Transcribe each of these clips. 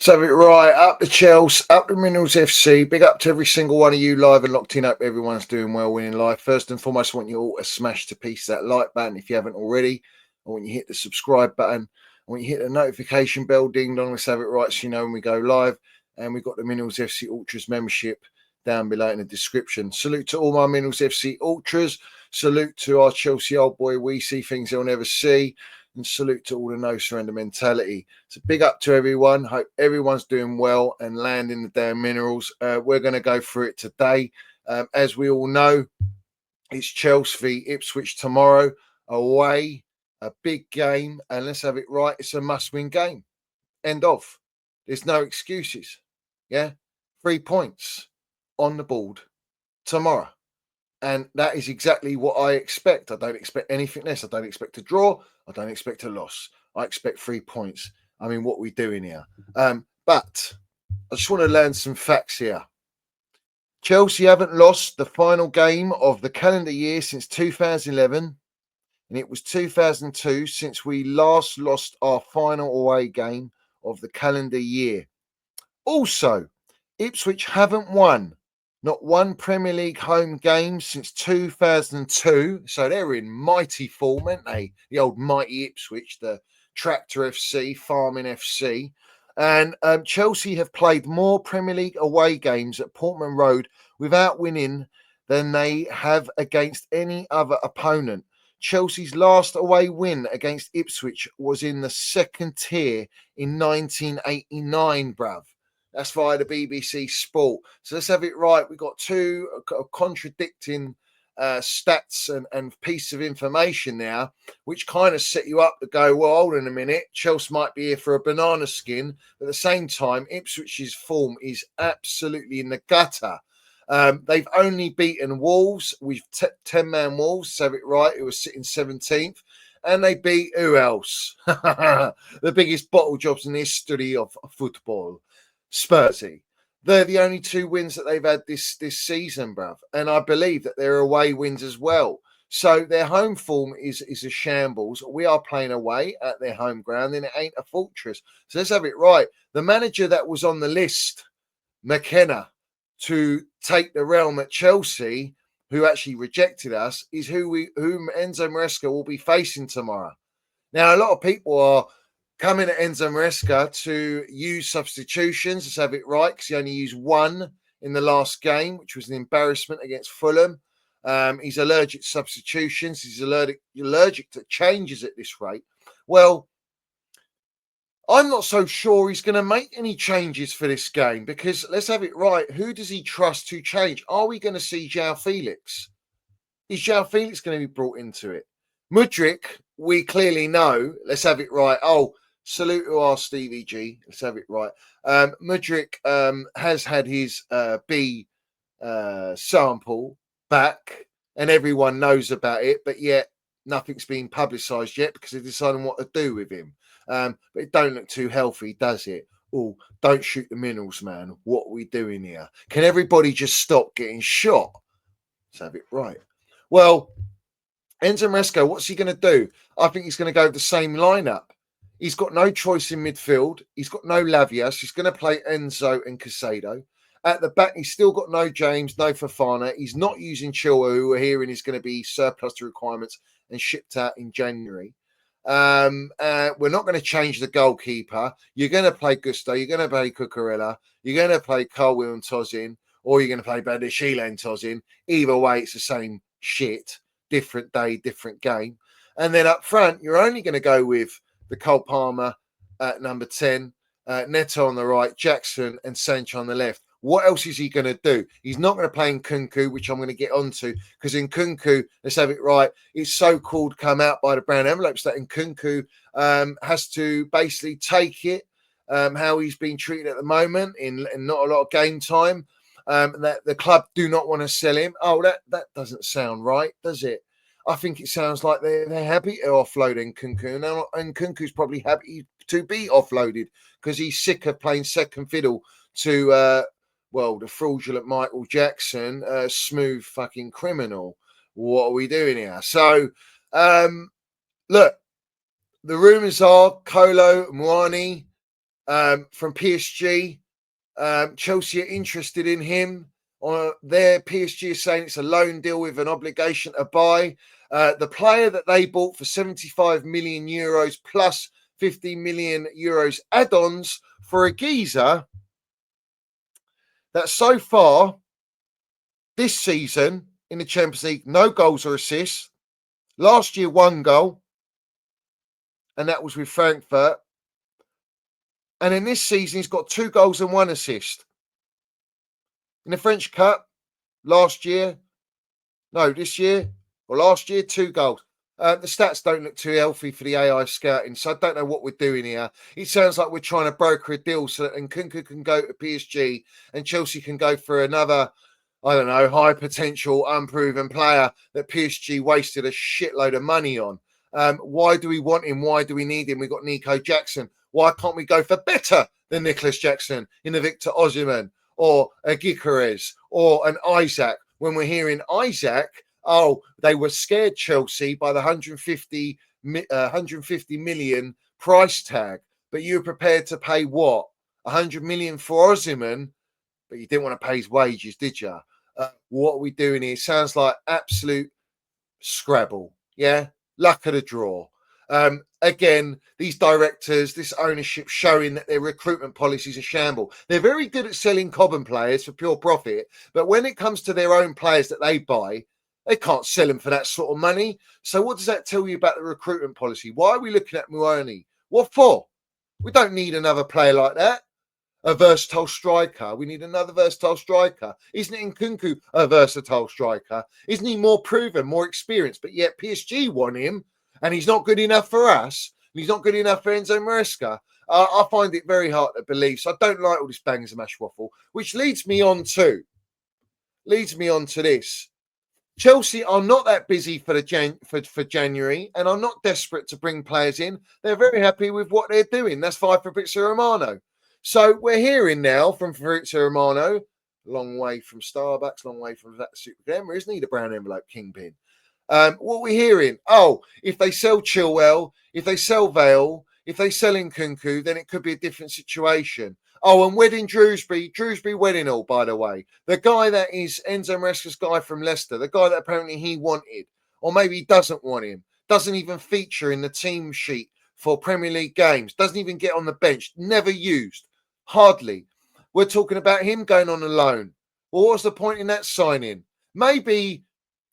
So right, up the Chelsea, up the Minerals FC. Big up to every single one of you live and locked in. Hope everyone's doing well, winning live. First and foremost, I want you all to smash to pieces that like button if you haven't already. I want you to hit the subscribe button. I want you to hit the notification bell, ding dong. Let's have it right so you know when we go live. And we've got the Minerals FC Ultras membership down below in the description. Salute to all my Minerals FC Ultras. Salute to our Chelsea old boy. We see things they'll never see. And salute to all the no surrender mentality. So big up to everyone. Hope everyone's doing well and landing the damn minerals. We're going to go through it today. As we all know, it's Chelsea v Ipswich tomorrow away. A big game. And let's have it right. It's a must-win game. End of. There's no excuses. Yeah. 3 points on the board tomorrow. And that is exactly what I expect. I don't expect anything less. I don't expect a draw. I don't expect a loss. I expect 3 points. I mean, what are we doing here? But I just want to learn some facts here. Chelsea haven't lost the final game of the calendar year since 2011. And it was 2002 since we last lost our final away game of the calendar year. Also, Ipswich haven't won not one Premier League home game since 2002. So they're in mighty form, aren't they? The old mighty Ipswich, the Tractor FC, Farming FC. And Chelsea have played more Premier League away games at Portman Road without winning than they have against any other opponent. Chelsea's last away win against Ipswich was in the second tier in 1989, bruv. That's via the BBC Sport. So let's have it right. We've got two contradicting stats and pieces of information now, which kind of set you up to go, well, hold on a minute. Chelsea might be here for a banana skin. But at the same time, Ipswich's form is absolutely in the gutter. They've only beaten Wolves with 10-man Wolves. Let's have it right. It was sitting 17th. And they beat who else? The biggest bottle jobs in the history of football. Spursy. They're the only two wins that they've had this season, bruv. And I believe that they're away wins as well. So their home form is a shambles. We are playing away at their home ground, and it ain't a fortress. So let's have it right. The manager that was on the list, McKenna, to take the realm at Chelsea, who actually rejected us, is whom Enzo Maresca will be facing tomorrow. Now, a lot of people are coming at Enzo Maresca to use substitutions. Let's have it right, because he only used one in the last game, which was an embarrassment against Fulham. He's allergic to substitutions. He's allergic to changes at this rate. Well, I'm not so sure he's going to make any changes for this game, because let's have it right. Who does he trust to change? Are we going to see João Felix? Is João Felix going to be brought into it? Mudryk, we clearly know. Let's have it right. Oh, salute to our Stevie G. Let's have it right. Mudryk has had his B sample back, and everyone knows about it, but yet nothing's been publicised yet because they're deciding what to do with him. But it don't look too healthy, does it? Oh, don't shoot the minerals, man. What are we doing here? Can everybody just stop getting shot? Let's have it right. Well, Enzo Maresca, what's he going to do? I think he's going to go with the same lineup. He's got no choice in midfield. He's got no Lavias. He's going to play Enzo and Casado. At the back, he's still got no James, no Fofana. He's not using Chilwell, who we're hearing is going to be surplus to requirements and shipped out in January. We're not going to change the goalkeeper. You're going to play Gusto. You're going to play Cucurella. You're going to play Colwill and Tozin, or you're going to play Badashile and Tozin. Either way, it's the same shit. Different day, different game. And then up front, you're only going to go with the Cole Palmer at number 10, Neto on the right, Jackson and Sancho on the left. What else is he going to do? He's not going to play Nkunku, which I'm going to get onto, because Nkunku, let's have it right, it's so-called come out by the brown envelopes that Nkunku has to basically take it, how he's being treated at the moment in not a lot of game time, that the club do not want to sell him. Oh, that doesn't sound right, does it? I think it sounds like they're happy to offload Nkunku, and Nkunku's probably happy to be offloaded because he's sick of playing second fiddle to, the fraudulent Michael Jackson, smooth fucking criminal. What are we doing here? So, look, the rumours are Kolo, Muani, from PSG. Chelsea are interested in him. Their PSG is saying it's a loan deal with an obligation to buy. The player that they bought for 75 million euros plus 50 million euros add-ons for a geezer that so far this season in the Champions League, no goals or assists. Last year, 1 goal, and that was with Frankfurt. And in this season, he's got 2 goals and 1 assist. In the French Cup, this year, or last year, 2 goals. The stats don't look too healthy for the AI scouting, so I don't know what we're doing here. It sounds like we're trying to broker a deal so that Nkunku can go to PSG and Chelsea can go for another, I don't know, high potential, unproven player that PSG wasted a shitload of money on. Why do we want him? Why do we need him? We've got Nico Jackson. Why can't we go for better than Nicholas Jackson in a Victor Osimhen or a Gyökeres or an Isaac? When we're hearing Isaac, they were scared, Chelsea, by the 150 million price tag. But you were prepared to pay what? 100 million for Osimhen, but you didn't want to pay his wages, did you? What are we doing here? Sounds like absolute Scrabble. Yeah? Luck of the draw. Again, these directors, this ownership showing that their recruitment policies are shamble. They're very good at selling Cobham players for pure profit, but when it comes to their own players that they buy, they can't sell them for that sort of money. So what does that tell you about the recruitment policy? Why are we looking at Muani? What for? We don't need another player like that. A versatile striker. We need another versatile striker. Isn't Nkunku a versatile striker? Isn't he more proven, more experienced? But yet PSG want him, and he's not good enough for us. And he's not good enough for Enzo Maresca. I find it very hard to believe. So I don't like all this bangers and mash waffle, which leads me on to this. Chelsea are not that busy for January, and are not desperate to bring players in. They're very happy with what they're doing. That's fine for Fabrizio Romano. So we're hearing now from Fabrizio Romano, long way from Starbucks, long way from that super glamour, isn't he? The brown envelope kingpin. What we're hearing, if they sell Chilwell, if they sell Vale, if they sell Nkunku, then it could be a different situation. And wedding Drewsbury Weddinall, by the way. The guy that is Enzo Maresca's guy from Leicester, the guy that apparently he wanted, or maybe he doesn't want him, doesn't even feature in the team sheet for Premier League games, doesn't even get on the bench, never used, hardly. We're talking about him going on a loan. Well, what's the point in that signing? Maybe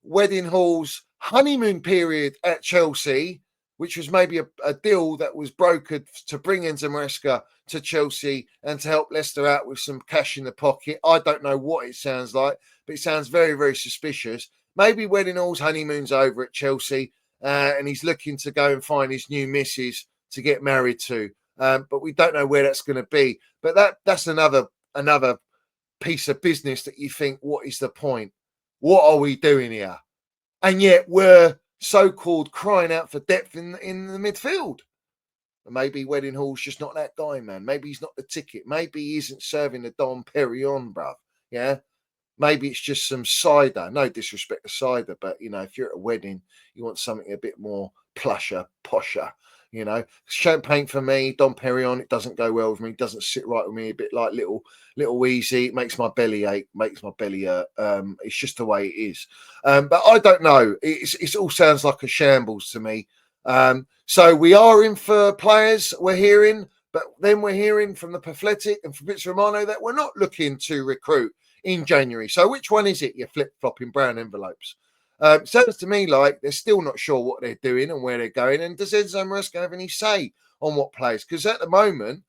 Wedding Hall's honeymoon period at Chelsea, which was maybe a deal that was brokered to bring Enzo Maresca to Chelsea and to help Leicester out with some cash in the pocket. I don't know what it sounds like, but it sounds very, very suspicious. Maybe Wedding Hall's honeymoon's over at Chelsea and he's looking to go and find his new missus to get married to. But we don't know where that's going to be. But that's another piece of business that you think, what is the point? What are we doing here? And yet we're so-called crying out for depth in the midfield. Maybe Wedding Hall's just not that guy, man. Maybe he's not the ticket. Maybe he isn't serving the Dom Perignon, bruv. Yeah? Maybe it's just some cider. No disrespect to cider, but, if you're at a wedding, you want something a bit more posher. Champagne for me, Dom Perignon, it doesn't go well with me. It doesn't sit right with me. A bit like little wheezy. It makes my belly ache, makes my belly hurt. It's just the way it is. But I don't know. It all sounds like a shambles to me. So we are in for players, we're hearing, but then we're hearing from the Pathetic and Fabrizio Romano that we're not looking to recruit in January. So which one is it, you flip-flopping brown envelopes? Sounds to me like they're still not sure what they're doing and where they're going. And does Enzo Maresca have any say on what players? Because at the moment,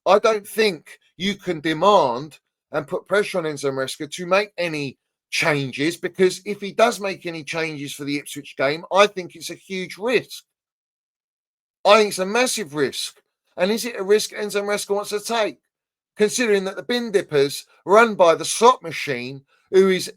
I don't think you can demand and put pressure on Enzo Maresca to make any changes, because if he does make any changes for the Ipswich game, I think it's a huge risk. I think it's a massive risk. And is it a risk Enzo Maresca wants to take? Considering that the bin dippers run by the slot machine, who is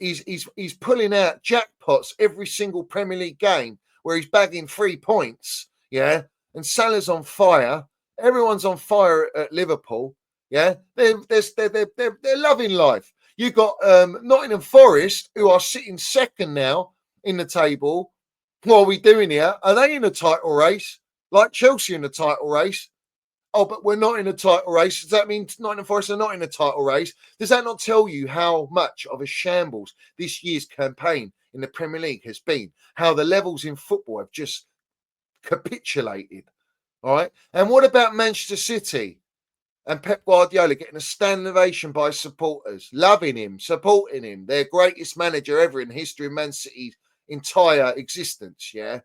pulling out jackpots every single Premier League game where he's bagging 3 points, yeah, and Salah's on fire. Everyone's on fire at Liverpool, yeah. They're loving life. You got Nottingham Forest, who are sitting second now in the table. What are we doing here? Are they in a title race like Chelsea in the title race? oh, but we're not in a title race. Does that mean Nottingham Forest are not in a title race? Does that not tell you how much of a shambles this year's campaign in the Premier League has been? How the levels in football have just capitulated. All right. And what about Manchester City and Pep Guardiola getting a standing ovation by supporters, loving him, supporting him, their greatest manager ever in the history of Man City's entire existence? Yeah.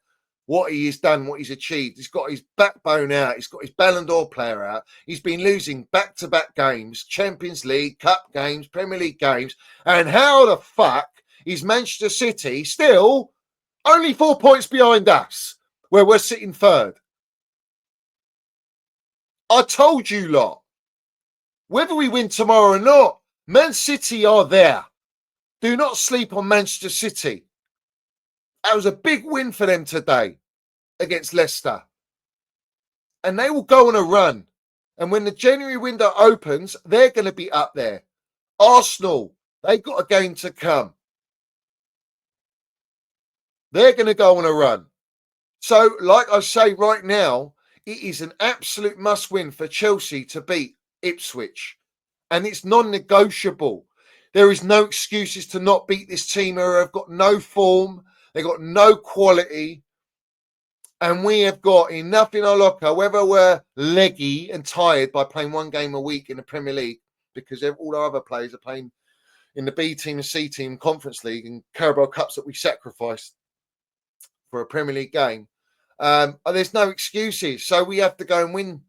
What he has done, what he's achieved. He's got his backbone out. He's got his Ballon d'Or player out. He's been losing back-to-back games, Champions League, Cup games, Premier League games. And how the fuck is Manchester City still only 4 points behind us, where we're sitting third? I told you lot. Whether we win tomorrow or not, Man City are there. Do not sleep on Manchester City. That was a big win for them today against Leicester. And they will go on a run. And when the January window opens, they're going to be up there. Arsenal, they've got a game to come. They're going to go on a run. So, like I say right now, it is an absolute must-win for Chelsea to beat Ipswich. And it's non-negotiable. There is no excuses to not beat this team who have got no form. They've got no quality. And we have got enough in our locker, whether we're leggy and tired by playing one game a week in the Premier League, because all our other players are playing in the B team and C team Conference League and Carabao Cups that we sacrificed for a Premier League game. There's no excuses. So we have to go and win.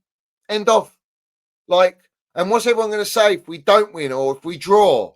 End of. And what's everyone going to say if we don't win or if we draw?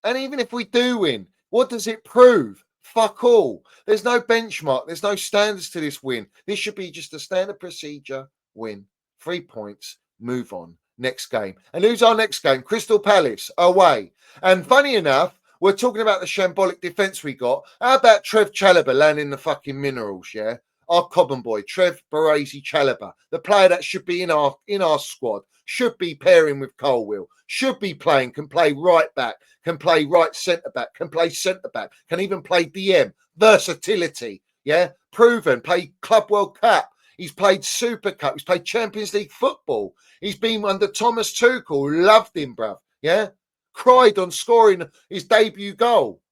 And even if we do win, what does it prove? Fuck all. There's no benchmark. There's no standards to this win. This should be just a standard procedure. Win. 3 points. Move on. Next game. And who's our next game? Crystal Palace. Away. And funny enough, we're talking about the shambolic defence we got. How about Trev Chalobah landing the fucking minerals, yeah? Our Cobham boy, Trev Baresi Chalobah, the player that should be in our squad, should be pairing with Colwill, should be playing, can play right back, can play right centre back, can play centre back, can even play DM. Versatility, yeah? Proven, played Club World Cup. He's played Super Cup. He's played Champions League football. He's been under Thomas Tuchel. Loved him, bruv, yeah? Cried on scoring his debut goal,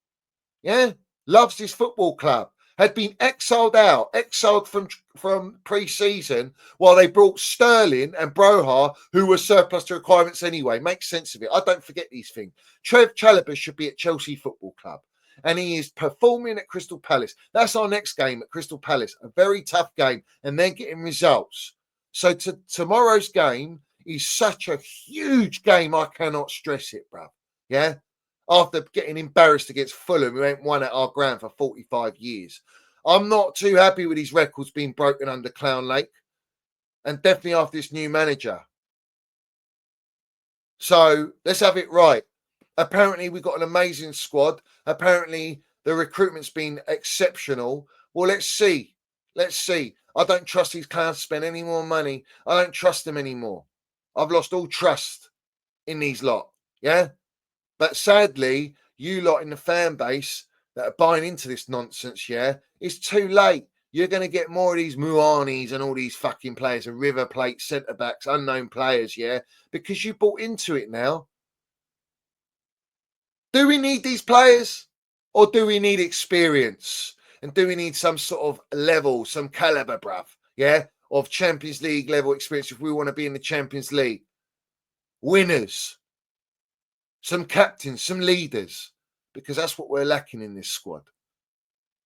yeah? Loves his football club. Had been exiled from pre-season while they brought Sterling and Broha, who were surplus to requirements anyway. Makes sense of it. I don't forget these things. Trev Chalobah should be at Chelsea Football Club, and he is performing at Crystal Palace. That's our next game at Crystal Palace. A very tough game, and then getting results. So tomorrow's game is such a huge game, I cannot stress it, bruv. Yeah? After getting embarrassed against Fulham, who ain't won at our ground for 45 years. I'm not too happy with his records being broken under Clown Lake, and definitely after this new manager. So let's have it right. Apparently, we've got an amazing squad. Apparently, the recruitment's been exceptional. Well, let's see. Let's see. I don't trust these clowns to spend any more money. I don't trust them anymore. I've lost all trust in these lot. Yeah? But sadly, you lot in the fan base that are buying into this nonsense, yeah, it's too late. You're going to get more of these Muanis and all these fucking players and River Plate centre-backs, unknown players, yeah, because you bought into it now. Do we need these players, or do we need experience? And do we need some sort of level, some calibre, bruv, yeah, of Champions League level experience if we want to be in the Champions League? Winners. Some captains, some leaders, because that's what we're lacking in this squad.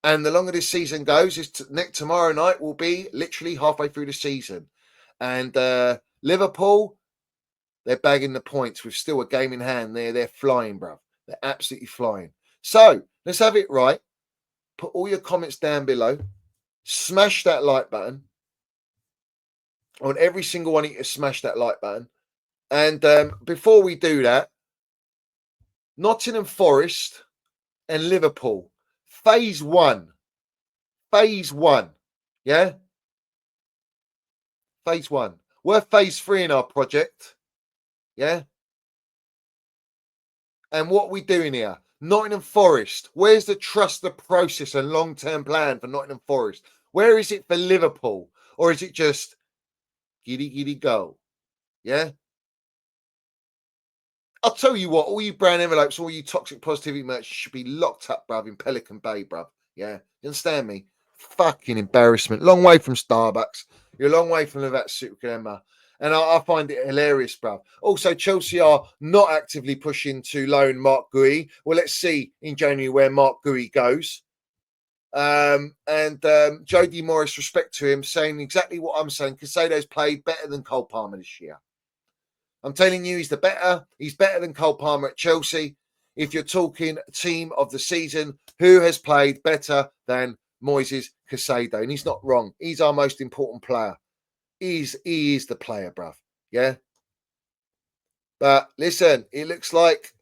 And the longer this season goes, tomorrow night will be literally halfway through the season. And Liverpool, they're bagging the points with still a game in hand. They're flying, bruv. They're absolutely flying. So let's have it right. Put all your comments down below. Smash that like button. I want every single one of you to smash that like button. And before we do that, Nottingham Forest and Liverpool, phase one. Yeah? Phase one. We're phase 3 in our project. Yeah? And what are we doing here? Nottingham Forest. Where's the trust, the process and long-term plan for Nottingham Forest? Where is it for Liverpool? Or is it just giddy, giddy, go? Yeah. I'll tell you what, all you brown envelopes, all you toxic positivity merch should be locked up, bruv, in Pelican Bay, bruv. Yeah. You understand me? Fucking embarrassment. Long way from Starbucks. You're a long way from that Supercrema. And I find it hilarious, bruv. Also, Chelsea are not actively pushing to loan Mark Gui. Well, let's see in January where Mark Gui goes. Jody Morris, respect to him, saying exactly what I'm saying. Casado's played better than Cole Palmer this year. I'm telling you, he's better than Cole Palmer at Chelsea. If you're talking team of the season, who has played better than Moises Caicedo? And he's not wrong. He's our most important player. He is the player, bruv. Yeah. But listen, it looks like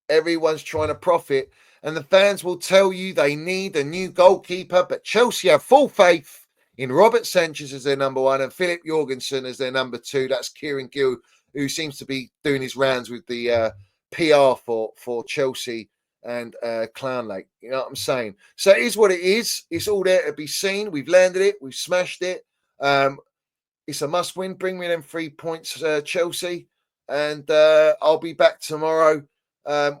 everyone's trying to profit, and the fans will tell you they need a new goalkeeper. But Chelsea have full faith in Robert Sanchez as their number one and Philip Jorgensen as their number two. That's Kieran Gill, who seems to be doing his rounds with the PR for Chelsea and Clown Lake. You know what I'm saying? So it is what it is. It's all there to be seen. We've landed it. We've smashed it. It's a must win. Bring me them 3 points, Chelsea. And I'll be back tomorrow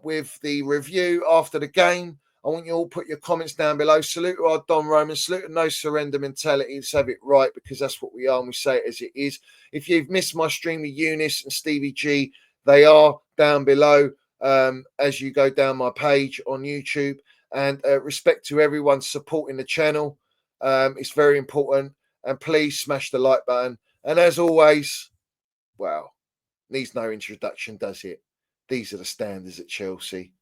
with the review after the game. I want you all put your comments down below. Salute to our Don Roman. Salute to no surrender mentality. Let's have it right, because that's what we are, and we say it as it is. If you've missed my stream with Eunice and Stevie G, they are down below as you go down my page on YouTube. And respect to everyone supporting the channel. It's very important. And please smash the like button. And as always, well, needs no introduction, does it? These are the standards at Chelsea.